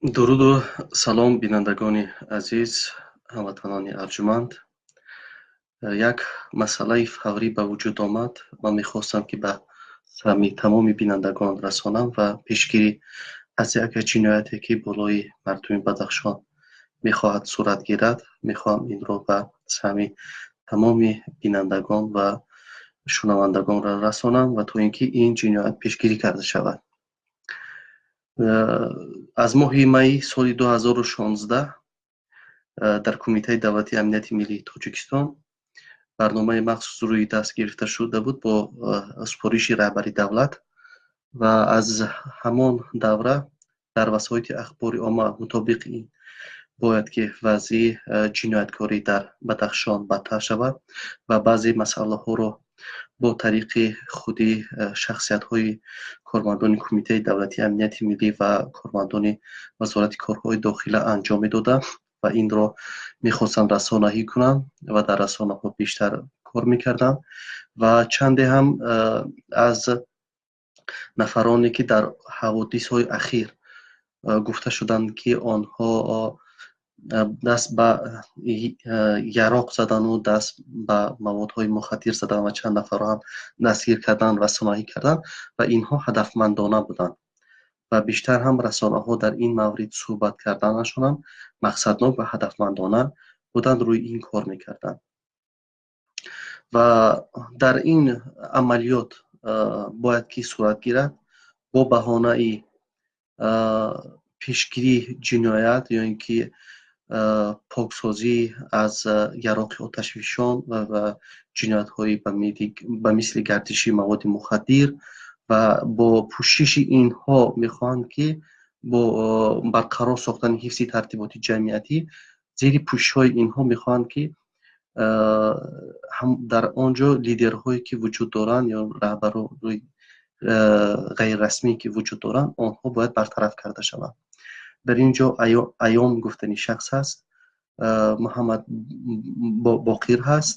дуруд ва салом бинандагони азиз, ҳамватанони арҷуманд. Як масъалаи фаврӣ ба вуҷуд омад. Ман мехостам ки ба фаҳми тамоми бинандагон расонам ва пешгирӣ аз як ҷинояте ки болои мардуми Бадахшон мехоҳад сурат гирад. Мехоҳам инро ба фаҳми тамоми бинандагон ва шунавандагонро расонам ва то ин ки ин ҷиноят пешгирӣ карда шавад. аз моҳи майи соли 2016 дар Кумитаи давлатии амнияти миллии Тоҷикистон барномаи махсус рӯи даст гирифта шуда буд бо супориши раҳбари давлат ва аз ҳамон давра дар васоити ахбори omma мутобиқи ин бояд ки вазъи ҷинояткорӣ дар Бадахшон бадтар шавад ва баъзе масъалаҳоро бо тариқи худи шахсиятҳои кормандони Кумитаи давлатии амнияти миллӣ ва кормандони вазорати корҳои дохила анҷом медодам ва инро мехостам расонаҳӣ кунам ва дар расонаҳо бештар кор мекардам ва чанде ҳам аз нафароне ки дар ҳаводисҳои ахир гуфта шуданд ки онҳо даст ба яроқ задану даст ба маводҳои мухаддир задан ва чанд нафарро ҳам дастгир кардан, расонаҳӣ кардан ва инҳо ҳадафмандона буданд ва бештар ҳам расонаҳо дар ин маврид суҳбат карданашон ҳам мақсаднок ва ҳадафмандона буданд, рӯи ин кор мекарданд. ва дар ин амалиёт бояд ки сурат гирад бо баҳонаи пешгирии ҷиноят ё ин ки поксозӣ аз яроқи оташфишон ва ҷиноятҳои ба мисли гардиши маводи мухаддир ва бо пӯшиши инҳо мехоҳанд ки бо барқарор сохтани ҳифзи тартиботи ҷамъиятӣ зери пӯшишҳои инҳо мехоҳанд ки дар он ҷо лидерҳое ки вуҷуд доранд ё раҳбарони ғайрирасмие ки вуҷуд доранд, онҳо бояд бартараф карда шаванд. дар ин ҷо аён гуфтани шахс ҳаст, Муҳаммад Боқир ҳаст,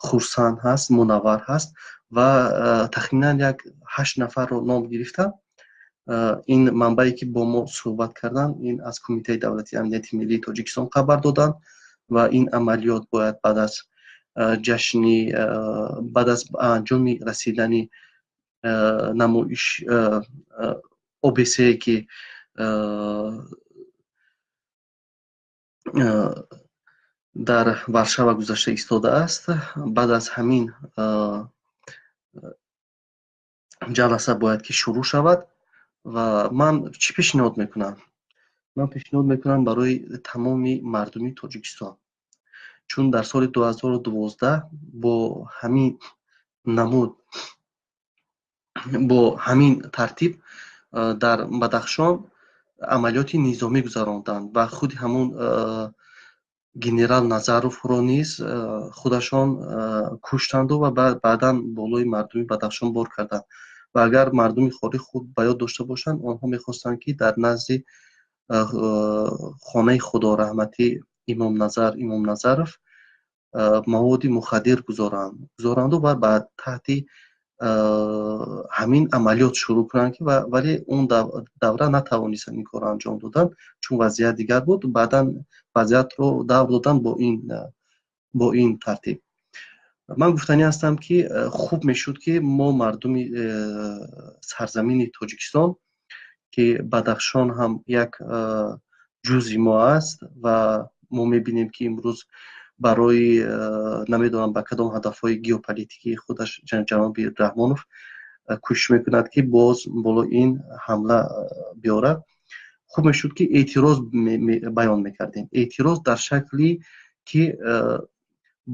Хурсанд ҳаст, Мунаввар ҳаст ва тахминан як 8 нафарро ном гирифтам. ин манбае ки бо мо суҳбат карданд, ин аз Кумитаи давлатии амнияти миллии Тоҷикистон хабар доданд ва ин амалиёт бояд баъд аз ҷашни баъд аз анҷоми расидани намоиш обсе ки дар Варшава гузашта истодааст, баъд аз ҳамин ҷаласа бояд ки шурӯъ шавад ва ман чӣ пешниҳод мекунам? Ман пешниҳод мекунам барои тамоми мардуми Тоҷикистон, чун дар соли 2012 бо ҳамин намуд, бо ҳамин тартиб дар Бадахшон амалиёти низомӣ гузаронданд ва худи ҳамон генерал Назаровро низ худашон куштанду ва баъдан болои мардуми Бадахшон бор карданд ва агар мардуми хори худ ба ёд дошта бошанд, онҳо мехостанд ки дар назди хонаи худораҳмати имом Назаров маводи мухаддир гузоранду ва ба таҳти ҳамин амалиёт шурӯъ кунанд ки вале он давра натавонистанд ин корро анҷом доданд, чун вазъият дигар буд. Баъдан вазъиятро давр доданд бо ин тартиб. ман гуфтанӣ ҳастам ки хуб мешуд ки мо мардуми сарзамини Тоҷикистон ки Бадахшон ҳам як ҷузъи мо аст ва мо мебинем ки имрӯз барои намедонам ба кадом ҳадафҳои геополитикии худаш ҷаноби Раҳмонов кӯшиш мекунад ки боз боло ин ҳамла биёрад. хуб мешуд ки эътироз баён мекардем. Эътироз дар шакли ки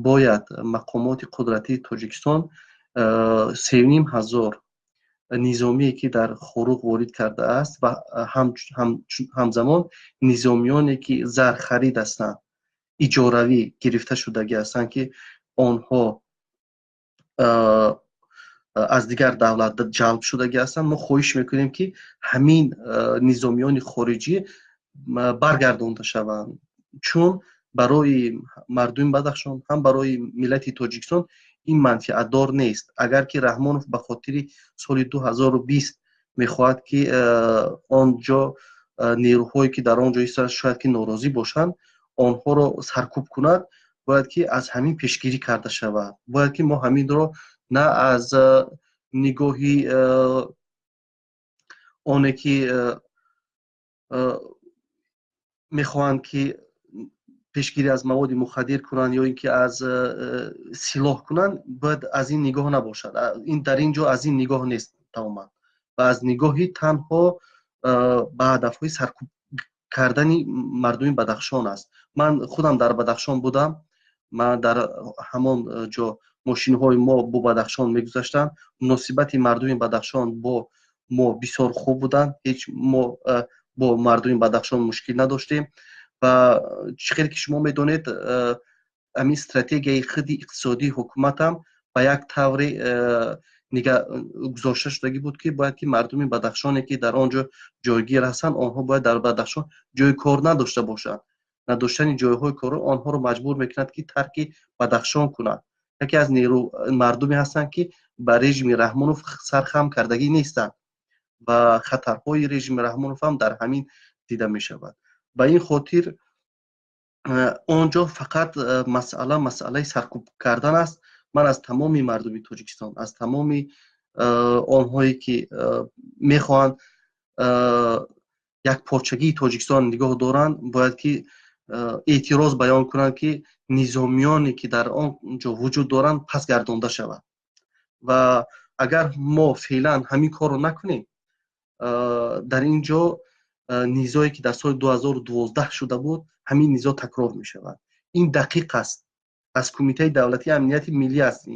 бояд мақомоти қудратии Тоҷикистон 3500 низомие ки дар хоруқ ворид кардааст ва ҳамзамон низомиёне ки зархарид ҳастанд, иҷоравӣ гирифта шудагӣ ҳастанд ки онҳо аз дигар давлат ҷалб шудагӣ ҳастанд, мо хоҳиш мекунем ки ҳамин низомиёни хориҷӣ баргардонда шаванд, чун барои мардуми Бадахшон ҳам барои миллати Тоҷикистон ин манфиатдор нест. Агар ки Раҳмонов ба хотири соли 2020 мехоҳад ки он ҷо نیروهایی که در آنجا ایستادند شاید که ناراضی باشند آنها را سرکوب کند، باید که از همین پیشگیری کرده شود. باید که ما همین را نه از نگاهی آنه که میخواهند که پیشگیری از مواد مخدر کنند یا اینکه از سلاح کنند، باید از این نگاه نباشد. این در اینجا از این نگاه نیست تماما و از نگاهی تنها به هدفهای سرکوب کردن مردم بدخشان است. من خودم در بدخشان بودم، من در همان جا ماشین های ما با بدخشان میگذاشتن. مناسبت مردم بدخشان با ما بسیار خوب بودن، هیچ ما با مردم بدخشان مشکل نداشتیم و چقدر که شما میدونید همین استراتژی خود اقتصادی حکومت هم به یک طوری گذاشته شده بود که باید که مردم بدخشانی که در آنجا جایگیر هستند آنها باید در بدخشان جای کار نداشته باشند. نداشتن جایهای کار آنها رو مجبور میکند که ترک بدخشان کنند. یکی از مردمی هستند که به رژیم رحمانوف سرخم کردگی نیستند و خطرهای رژیم رحمانوف هم در همین دیده می شود. به این خاطر آنجا فقط مسئله سرکوب کردن است. من از تمام مردم تاجیکستان، از تمام آنهایی که میخواهند یک پارچگی تاجیکستان نگاه دارند باید که اعتراض بیان کنند که نظامیانی که در آنجا وجود دارند پس گردانده شود و اگر ما فعلا همین کار رو نکنیم در اینجا نیزایی که در سال 2012 شده بود همین نیزا تکرار می شود. این دقیق است، از کمیته دولتی امنیت ملی است.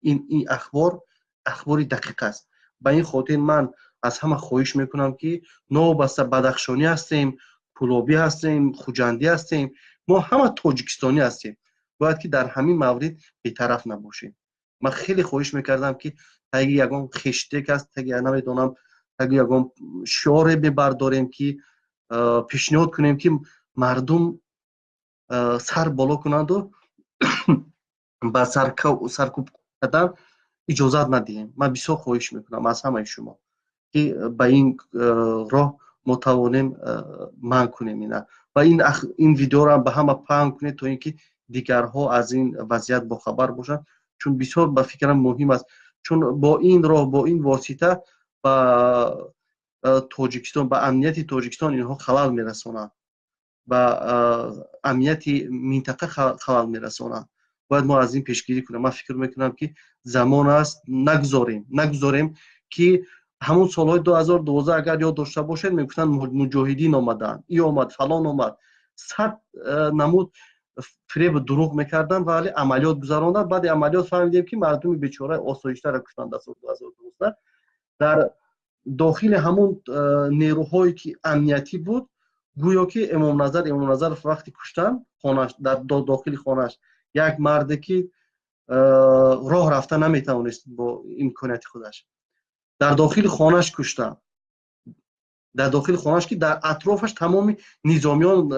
این اخباری دقیق است. به این خاطر من از همه خواهش میکنم که نوبسته بدخشانی هستیم، پولابی هستیم، خوجندی هستیم، ما همه تاجیکستانی هستیم، باید که در همین مورد بی‌طرف نباشیم. من خیلی خواهش میکردم که اگه یگان خشتک است، اگه نمیدونم اگه یگان شعار ببرداریم که پیشنهاد کنیم که مردم سر بالا کنند و با سرکوب کردن اجازت ندهیم. من بسیار خواهش میکنم از همه شما که به این راه متوانیم منع کنیم اینا و این ویدیو را به همه پهن کنید تا اینکه دیگرها از این وضعیت باخبر باشند، چون بسیار به فکرم مهم است. چون با این راه، با این واسطه با تاجیکستان، با امنیت تاجیکستان اینها خلل میرسونند، با امنیت منطقه خلل میرسونند. باید ما از این پیشگیری کنیم. من فکر میکنم که زمان است نگذاریم که همون سالهای 2012 اگر یاد داشته باشید میگفتن مجاهدین آمدن، ای آمد، فلان آمد، صد نمود فریب دروغ میکردن ولی عملیات گذراندن. بعد عملیات فهمیدیم که مردم بیچاره آسایشته را کشتند. در سال 2012 در داخل همون نیروهایی که امنیتی بود گویا که امام نظر وقتی کشتن خانش، در داخل خانش یک مرد که راه رفته نمیتوانست با امکانات خودش در داخل خانش کشتن، در داخل خانش که در اطرافش تمام نظامیان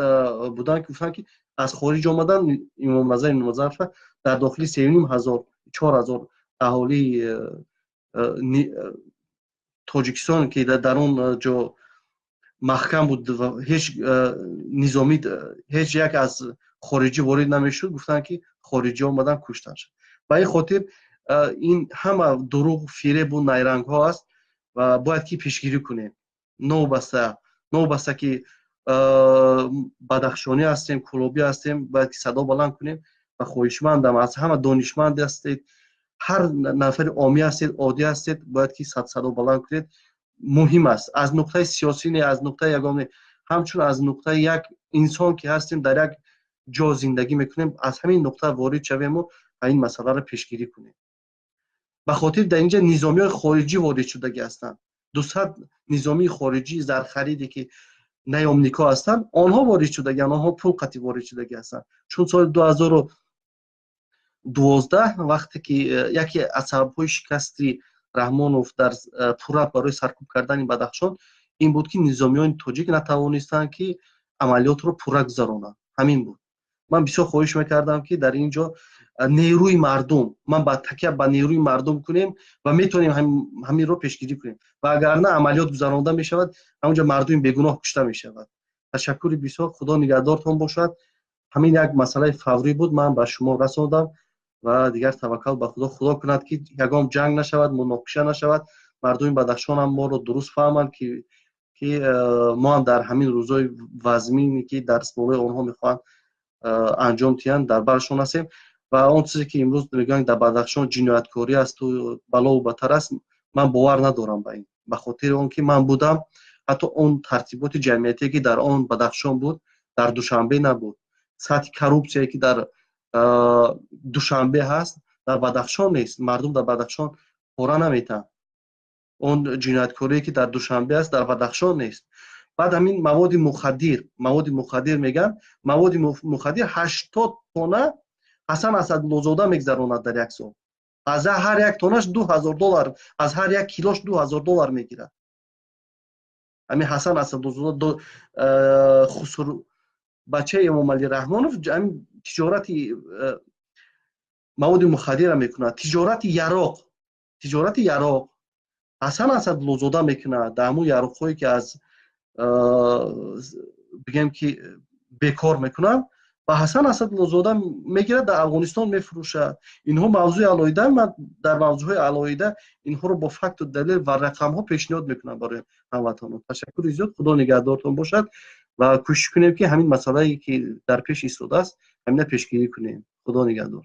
بودن که گفتن که از خارج آمدن. امام نظر در داخل 3,500 4,000 اهالی تاجیکستان که در اون جا محکم بود و هیچ نظامی هیچ یک از خارجی وارد نمیشد، گفتن که خارجی آمدن کشتن شد. به این خاطر این همه دروغ، فریب و نیرنگ ها است و باید که پیشگیری کنیم. نوبسته که بدخشانی هستیم، کلوبی هستیم، باید که صدا بلند کنیم و خواهشمندم از همه دانشمند هستید، هر نفر عامی هستید، عادی هستید، باید که صدا بلند کنید. مهم است از نقطه سیاسی نه، از نقطه یگانه، همچون از نقطه یک انسان که هستیم در یک جا زندگی میکنیم، از همین نقطه وارد شویم و این مسئله را پیشگیری کنیم. به خاطر در اینجا نظامی خارجی وارد شده هستند، 200 نظامی خارجی زرخریدی که نه آمریکا هستند، آنها وارد شده، آنها پول قطعی وارد شده هستند. چون سال 2012 وقتی که یکی از سبب‌های شکستی رحمانوف در پورت برای سرکوب کردن بدخشان این بود که نظامیان تاجیک نتوانستند که عملیات رو پورا گذرانند. همین بود. من بسیار خواهش میکردم که در اینجا نیروی مردم من با تکیه با نیروی مردم کنیم و میتونیم همین رو پیشگیری کنیم و اگر نه عملیات گذرانده میشود همونجا مردم بیگناه کشته میشود. تشکر بسیار، خدا نگهدارتان باشد. همین یک مسئله فوری بود من به شما رسوندم و دیگر توکل به خدا. خدا کند که یگام جنگ نشود، مناقشه نشود، مردم بدخشان هم ما رو درست فهمند که ما هم در همین روزهای وزمینی که در اسبوع آنها میخوان انجام تیان در برشون هستیم و اون چیزی که امروز میگن در بدخشان جنایتکاری است و بلا و بتر است، من باور ندارم به این، به خاطر اون که من بودم حتی اون ترتیبات جمعیتی که در آن بدخشان بود در دوشنبه نبود. سطح کروپسیایی که در دوشنبه هست در بدخشان نیست. مردم در بدخشان پورا نمیتن. اون جنایتکاری که در دوشنبه است در بدخشان نیست. بعد همین مواد مخدر میگن مواد مخدر 80 تونه حسن اسدالله‌زاده میگذراند در یک سال. از هر یک تونش $2000، از هر یک کیلوش $2000 میگیرد. همین حسن اسدالله‌زاده خسرو بچه امام علی رحمانوف تجارت مواد مخدر میکنه، تجارت یراق حسن اسدالله‌زاده میکنه. در همون یراق‌هایی که از بگم که بیکار میکنن و حسن اسدالله‌زاده میگیره در افغانستان میفروشه. اینها موضوع علایده، من در موضوع علایده اینها رو با فکت و دلیل و رقم ها پیشنهاد میکنم برای هموطنان. تشکر زیاد، خدا نگهدارتون باشد و کوشش کنیم که همین مسئله که در پیش ایستاده است همین پیشگیری کنیم. خدا نگهدار.